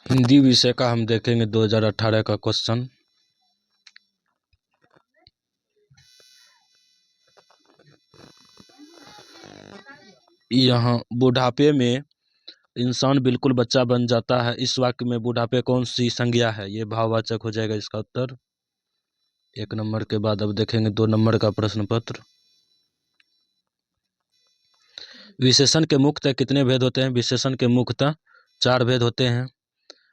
हिंदी विषय का हम देखेंगे 2018 का क्वेश्चन। यहाँ बुढ़ापे में इंसान बिल्कुल बच्चा बन जाता है, इस वाक्य में बुढ़ापे कौन सी संज्ञा है? ये भाववाचक हो जाएगा इसका उत्तर। 1 नंबर के बाद अब देखेंगे 2 नंबर का प्रश्न पत्र। विशेषण के मुख्यतः कितने भेद होते हैं? विशेषण के मुख्यतः 4 भेद होते हैं।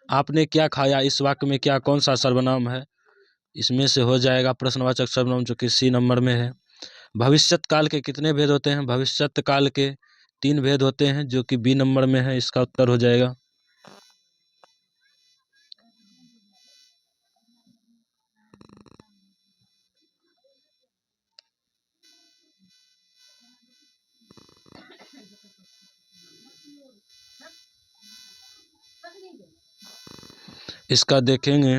आपने क्या खाया, इस वाक्य में क्या कौन सा सर्वनाम है? इसमें से हो जाएगा प्रश्नवाचक सर्वनाम, जो कि सी नंबर में है। भविष्यत काल के कितने भेद होते हैं? भविष्यत काल के 3 भेद होते हैं, जो कि बी नंबर में है। इसका उत्तर हो जाएगा। इसका देखेंगे।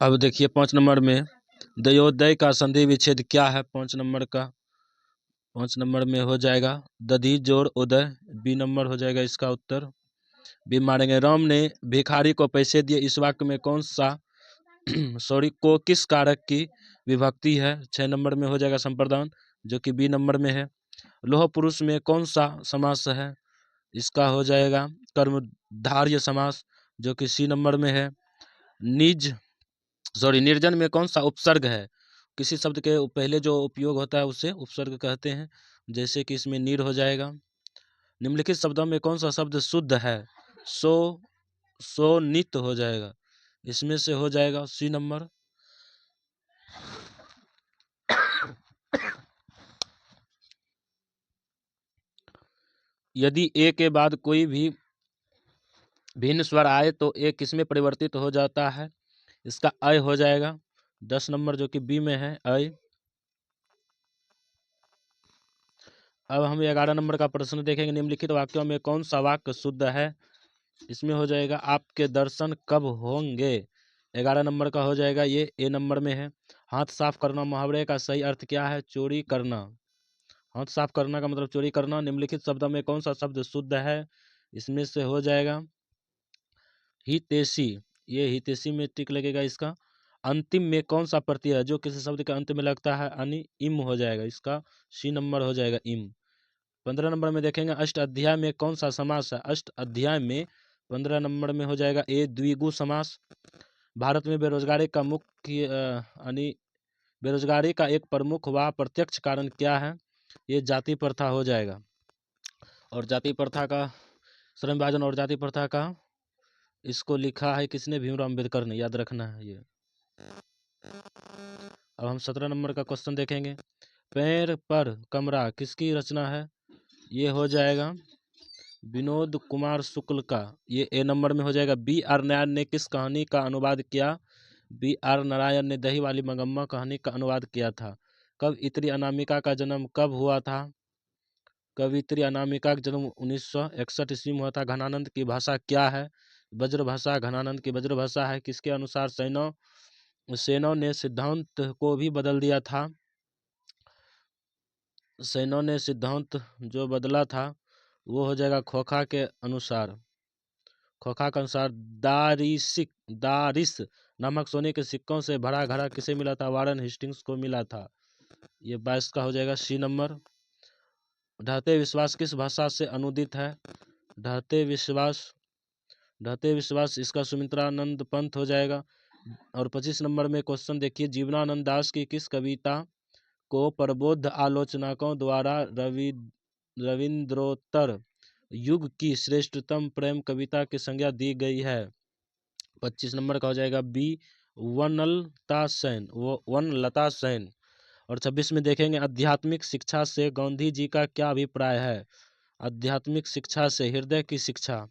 अब देखिए 5 नंबर में दयोदय का संधि विच्छेद क्या है? 5 नंबर में हो जाएगा दधी जोड़ उदय, बी नंबर हो जाएगा इसका उत्तर। बी मारेंगे। राम ने भिखारी को पैसे दिए, इस वाक्य में कौन सा को किस कारक की विभक्ति है? 6 नंबर में हो जाएगा संप्रदान, जो कि बी नंबर में है। लोह पुरुष में कौन सा समास है? इसका हो जाएगा कर्मधारय समास, जो कि सी नंबर में है। निर्जन में कौन सा उपसर्ग है? किसी शब्द के पहले जो उपयोग होता है उसे उपसर्ग कहते हैं, जैसे कि इसमें नीर हो जाएगा। निम्नलिखित शब्दों में कौन सा शब्द शुद्ध है? नित हो जाएगा, इसमें से हो जाएगा सी नंबर। यदि ए के बाद कोई भी भिन्न स्वर आए तो ए किसमें परिवर्तित हो जाता है? इसका अय हो जाएगा 10 नंबर, जो कि बी में है अय। अब हम 11 नंबर का प्रश्न देखेंगे। निम्नलिखित वाक्यों में कौन सा वाक्य शुद्ध है? इसमें हो जाएगा आपके दर्शन कब होंगे। 11 नंबर का हो जाएगा ये ए नंबर में है। हाथ साफ करना मुहावरे का सही अर्थ क्या है? चोरी करना। हाथ साफ करना का मतलब चोरी करना। निम्नलिखित शब्दों में कौन सा शब्द शुद्ध है? इसमें से हो जाएगा हितैषी, ये हितैषी में टिक लगेगा इसका। अंतिम में कौन सा प्रत्यय है जो किसी शब्द के अंत में लगता है? यानी इम हो जाएगा, इसका सी नंबर हो जाएगा इम। 15 नंबर में देखेंगे अष्ट अध्याय में कौन सा समास है? अष्ट अध्याय में 15 नंबर में हो जाएगा ए द्विगु समास। भारत में बेरोजगारी का मुख्य यानी बेरोजगारी का एक प्रमुख व प्रत्यक्ष कारण क्या है? ये जाति प्रथा हो जाएगा। और जाति प्रथा का श्रम विभाजन और जाति प्रथा का इसको लिखा है किसने? भीमराव अम्बेडकर ने, याद रखना है ये। अब हम 17 नंबर का क्वेश्चन देखेंगे। पैर पर कमरा किसकी रचना है? ये हो जाएगा विनोद कुमार शुक्ल का, ये ए नंबर में हो जाएगा। बी आर नारायण ने किस कहानी का अनुवाद किया? बी आर नारायण ने दही वाली मंगम्मा कहानी का अनुवाद किया था। कवयित्री अनामिका का जन्म कब हुआ था? कवयित्री अनामिका का जन्म 1961 ईस्वी में हुआ था। घनानंद की भाषा क्या है? वज्र भाषा घनानंद की वज्र भाषा है। किसके अनुसार सेनों ने सिद्धांत को भी बदल दिया था? सेनों ने सिद्धांत जो बदला था वो हो जाएगा खोखा के अनुसार। खोखा के अनुसार दारिस नामक सोने के सिक्कों से भरा घड़ा किसे मिला था? वारन हेस्टिंग्स को मिला था। ये 22 का हो जाएगा सी नंबर। ढहते विश्वास किस भाषा से अनुदित है? ढहते विश्वास इसका सुमित्रानंद पंत हो जाएगा। और 25 नंबर में क्वेश्चन देखिए। जीवनानंद दास की किस कविता को प्रबोध आलोचनाओं द्वारा रविंद्रोत्तर युग की श्रेष्ठतम प्रेम कविता की संज्ञा दी गई है? 25 नंबर का हो जाएगा बी वनलता सेन। और 26 में देखेंगे आध्यात्मिक शिक्षा से गांधी जी का क्या अभिप्राय है? आध्यात्मिक शिक्षा से हृदय की शिक्षा।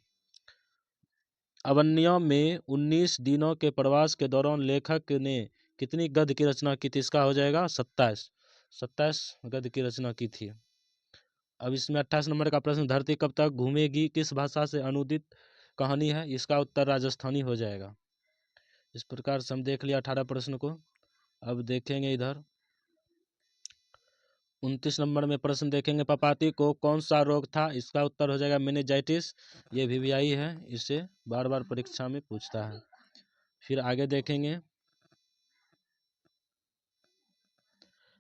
अवन्या में 19 दिनों के प्रवास के दौरान लेखक ने कितनी गद्य की रचना की थी? इसका हो जाएगा 27 गद्य की रचना की थी। अब इसमें 28 नंबर का प्रश्न। धरती कब तक घूमेगी किस भाषा से अनुदित कहानी है? इसका उत्तर राजस्थानी हो जाएगा। इस प्रकार से हम देख लिया 18 प्रश्न को। अब देखेंगे इधर 29 नंबर में प्रश्न देखेंगे, पपाती को कौन सा रोग था? इसका उत्तर हो जाएगा मेनिंजाइटिस। ये वीवीआई है, इसे बार बार परीक्षा में पूछता है। फिर आगे देखेंगे,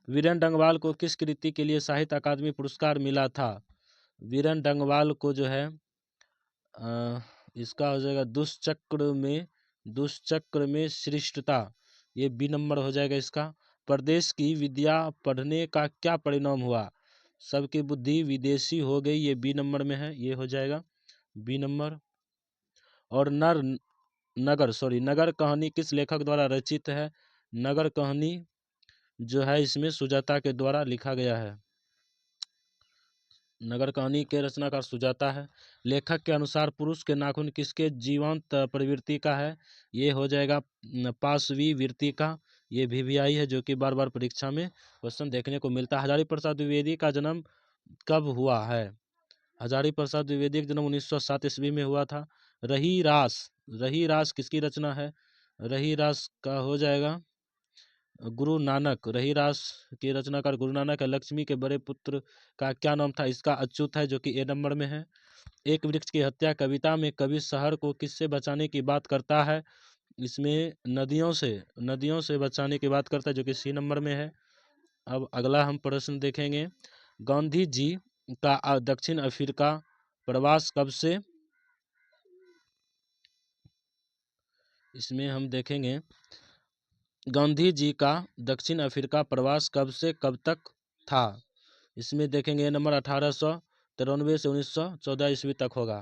वीरेन डंगवाल को किस कृति के लिए साहित्य अकादमी पुरस्कार मिला था? वीरेन डंगवाल को जो है इसका हो जाएगा दुष्चक्र में श्रेष्ठता, ये बी नंबर हो जाएगा इसका। प्रदेश की विद्या पढ़ने का क्या परिणाम हुआ? सबकी बुद्धि विदेशी हो गई, ये बी नंबर में है, ये हो जाएगा बी नंबर। और नगर कहानी किस लेखक द्वारा रचित है? नगर कहानी जो है इसमें सुजाता के द्वारा लिखा गया है। नगर कहानी के रचनाकार सुजाता है। लेखक के अनुसार पुरुष के नाखून किसके जीवंत प्रवृत्ति का है? ये हो जाएगा पाशवी वृत्ति का। ये वीवीआई है, जो कि बार बार परीक्षा में क्वेश्चन देखने को मिलता है। हजारी प्रसाद द्विवेदी का जन्म कब हुआ है? हजारी प्रसाद द्विवेदी का जन्म 1907 ईस्वी में हुआ था। रही रास किसकी रचना है? रही रास का हो जाएगा गुरु नानक। रहीरास के रचनाकार गुरु नानक है। लक्ष्मी के बड़े पुत्र का क्या नाम था? इसका अच्युत है, जो कि ए नंबर में है। एक वृक्ष की हत्या कविता में कवि शहर को किससे बचाने की बात करता है? इसमें नदियों से बचाने की बात करता है, जो कि सी नंबर में है। अब अगला हम प्रश्न देखेंगे, गांधी जी का दक्षिण अफ्रीका प्रवास कब से? इसमें हम देखेंगे गांधी जी का दक्षिण अफ्रीका प्रवास कब से कब तक था? इसमें देखेंगे नंबर 1893 से 1914 ईस्वी तक होगा।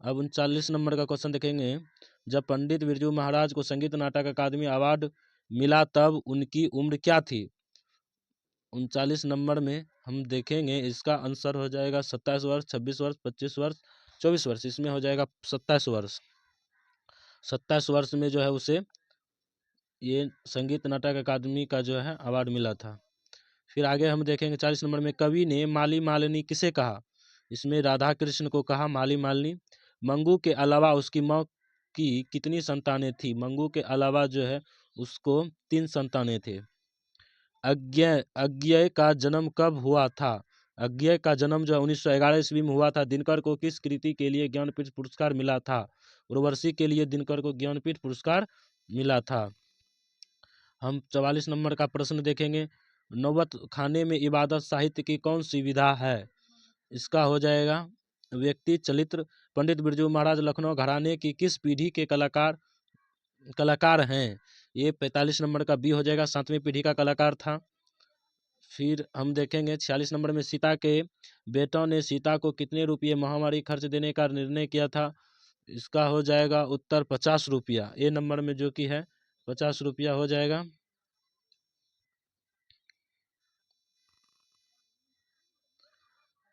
अब 39 नंबर का क्वेश्चन देखेंगे, जब पंडित बिरजू महाराज को संगीत नाटक अकादमी अवार्ड मिला तब उनकी उम्र क्या थी? 39 नंबर में हम देखेंगे इसका आंसर हो जाएगा 27 वर्ष, 26 वर्ष, 25 वर्ष, 24 वर्ष। इसमें हो जाएगा 27 वर्ष। 27 वर्ष में जो है उसे ये संगीत नाटक अकादमी का जो है अवार्ड मिला था। फिर आगे हम देखेंगे 40 नंबर में, कवि ने माली मालिनी किसे कहा? इसमें राधा कृष्ण को कहा माली मालिनी। मंगू के अलावा उसकी माँ की कितनी संतानें थी? मंगू के अलावा जो है उसको 3 संतानें थे। अज्ञेय का जन्म कब हुआ था? अज्ञेय का जन्म जो 1911 ईस्वी में हुआ था। दिनकर को किस कृति के लिए ज्ञानपीठ पुरस्कार मिला था? उर्वशी के लिए दिनकर को ज्ञानपीठ पुरस्कार मिला था। हम 44 नंबर का प्रश्न देखेंगे, नौबत खाने में इबादत साहित्य की कौन सी विधा है? इसका हो जाएगा व्यक्ति चरित्र। पंडित बिरजू महाराज लखनऊ घराने की किस पीढ़ी के कलाकार हैं? ये 45 नंबर का बी हो जाएगा, 7वीं पीढ़ी का कलाकार था। फिर हम देखेंगे 46 नंबर में, सीता के बेटों ने सीता को कितने रुपये महामारी खर्च देने का निर्णय किया था? इसका हो जाएगा उत्तर 50 रुपया। ए नंबर में जो कि है 50 रुपया हो जाएगा।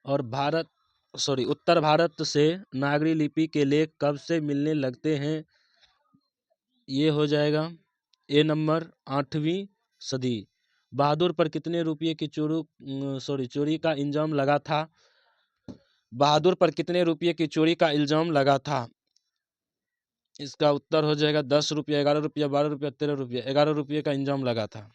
और उत्तर भारत से नागरी लिपि के लेख कब से मिलने लगते हैं? ये हो जाएगा ए नंबर 8वीं सदी। बहादुर पर कितने रुपये की चोरी का इल्जाम लगा था? बहादुर पर कितने रुपये की चोरी का इल्जाम लगा था? इसका उत्तर हो जाएगा 10 रुपये, 11 रुपये, 12 रुपये, 13 रुपये। 11 रुपये का इल्जाम लगा था।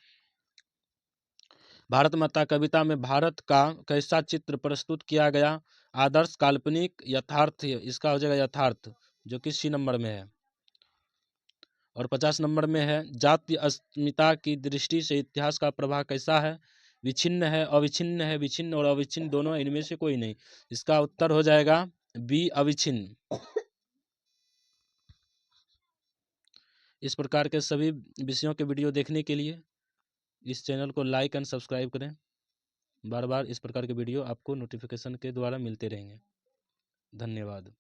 भारत माता कविता में भारत का कैसा चित्र प्रस्तुत किया गया? आदर्श, काल्पनिक, यथार्थ। इसका हो जाएगा यथार्थ, जो कि सी नंबर में है। और 50 नंबर में है, जाति अस्मिता की दृष्टि से इतिहास का प्रभाव कैसा है? विच्छिन्न है, अविच्छिन्न है। विच्छिन्न और अविच्छिन्न दोनों, इनमें से कोई नहीं। इसका उत्तर हो जाएगा बी, अविच्छिन्न। इस प्रकार के सभी विषयों के वीडियो देखने के लिए इस चैनल को लाइक एंड सब्सक्राइब करें। बार बार इस प्रकार के वीडियो आपको नोटिफिकेशन के द्वारा मिलते रहेंगे। धन्यवाद।